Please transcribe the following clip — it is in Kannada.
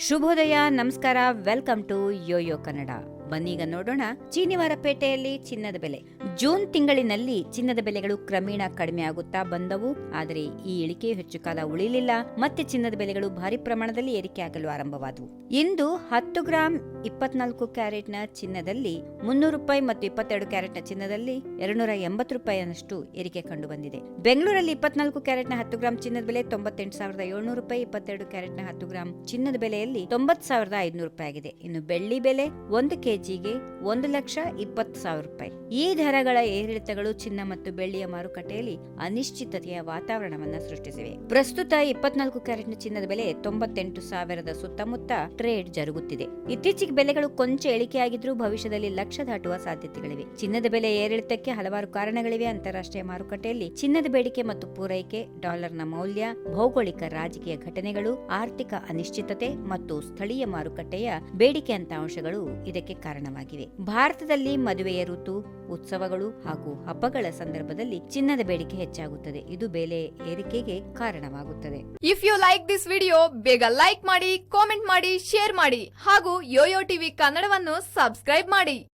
ಶುಭೋದಯ, ನಮಸ್ಕಾರ, ವೆಲ್ಕಮ್ ಟು ಯೋಯೋ ಕನ್ನಡ. ಬನ್ನೀಗ ನೋಡೋಣ ಚೀನಿವಾರಪೇಟೆಯಲ್ಲಿ ಚಿನ್ನದ ಬೆಲೆ. ಜೂನ್ ತಿಂಗಳಿನಲ್ಲಿ ಚಿನ್ನದ ಬೆಲೆಗಳು ಕ್ರಮೇಣ ಕಡಿಮೆ ಆಗುತ್ತಾ ಬಂದವು. ಆದರೆ ಈ ಇಳಿಕೆಯು ಹೆಚ್ಚು ಕಾಲ ಉಳಿಲಿಲ್ಲ. ಮತ್ತೆ ಚಿನ್ನದ ಬೆಲೆಗಳು ಭಾರಿ ಪ್ರಮಾಣದಲ್ಲಿ ಏರಿಕೆಯಾಗಲು ಆರಂಭವಾದವು. ಇಂದು 10 ಗ್ರಾಂ 24 ಕ್ಯಾರೆಟ್ನ ಚಿನ್ನದಲ್ಲಿ 300 ರೂಪಾಯಿ ಮತ್ತು 22 ಕ್ಯಾರೆಟ್ನ ಚಿನ್ನದಲ್ಲಿ 280 ರೂಪಾಯಿಯಷ್ಟು ಏರಿಕೆ ಕಂಡು ಬಂದಿದೆ. ಬೆಂಗಳೂರಲ್ಲಿ 24 ಕ್ಯಾರೆಟ್ನ 10 ಗ್ರಾಂ ಚಿನ್ನದ ಬೆಲೆ 98,700 ರೂಪಾಯಿ, 22 ಕ್ಯಾರೆಟ್ನ 10 ಗ್ರಾಂ ಚಿನ್ನದ ಬೆಲೆಯಲ್ಲಿ 90,500 ರೂಪಾಯಿ ಆಗಿದೆ. ಇನ್ನು ಬೆಳ್ಳಿ ಬೆಲೆ 1 ಕೆಜಿಗೆ 1,20,000 ರೂಪಾಯಿ. ಈ ದರಗಳ ಏರಿಳಿತಗಳು ಚಿನ್ನ ಮತ್ತು ಬೆಳ್ಳಿಯ ಮಾರುಕಟ್ಟೆಯಲ್ಲಿ ಅನಿಶ್ಚಿತತೆಯ ವಾತಾವರಣವನ್ನು ಸೃಷ್ಟಿಸಿವೆ. ಪ್ರಸ್ತುತ 24 ಕ್ಯಾರೆಟ್ನ ಚಿನ್ನದ ಬೆಲೆ 98,000 ಸುತ್ತಮುತ್ತ ಟ್ರೇಡ್ ಜರುಗುತ್ತಿದೆ. ಇತ್ತೀಚೆಗೆ ಬೆಲೆಗಳು ಕೊಂಚ ಇಳಿಕೆಯಾಗಿದ್ರೂ ಭವಿಷ್ಯದಲ್ಲಿ ಲಕ್ಷ ದಾಟುವ ಸಾಧ್ಯತೆಗಳಿವೆ. ಚಿನ್ನದ ಬೆಲೆ ಏರಿಳಿತಕ್ಕೆ ಹಲವಾರು ಕಾರಣಗಳಿವೆ. ಅಂತಾರಾಷ್ಟ್ರೀಯ ಮಾರುಕಟ್ಟೆಯಲ್ಲಿ ಚಿನ್ನದ ಬೇಡಿಕೆ ಮತ್ತು ಪೂರೈಕೆ, ಡಾಲರ್ನ ಮೌಲ್ಯ, ಭೌಗೋಳಿಕ ರಾಜಕೀಯ ಘಟನೆಗಳು, ಆರ್ಥಿಕ ಅನಿಶ್ಚಿತತೆ ಮತ್ತು ಸ್ಥಳೀಯ ಮಾರುಕಟ್ಟೆಯ ಬೇಡಿಕೆ ಅಂತ ಅಂಶಗಳು ಇದಕ್ಕೆ ಕಾರಣವಾಗಿವೆ. ಭಾರತದಲ್ಲಿ ಮದುವೆಯ ಋತು, ಉತ್ಸವಗಳು ಹಾಗೂ ಹಬ್ಬಗಳ ಸಂದರ್ಭದಲ್ಲಿ ಚಿನ್ನದ ಬೇಡಿಕೆ ಹೆಚ್ಚಾಗುತ್ತದೆ. ಇದು ಬೆಲೆ ಏರಿಕೆಗೆ ಕಾರಣವಾಗುತ್ತದೆ. If you like this video, ಬೇಗ ಲೈಕ್ ಮಾಡಿ, ಕಾಮೆಂಟ್ ಮಾಡಿ, ಶೇರ್ ಮಾಡಿ ಹಾಗೂ ಯೋಯೋ ಟಿವಿ ಕನ್ನಡವನ್ನು ಸಬ್ಸ್ಕ್ರೈಬ್ ಮಾಡಿ.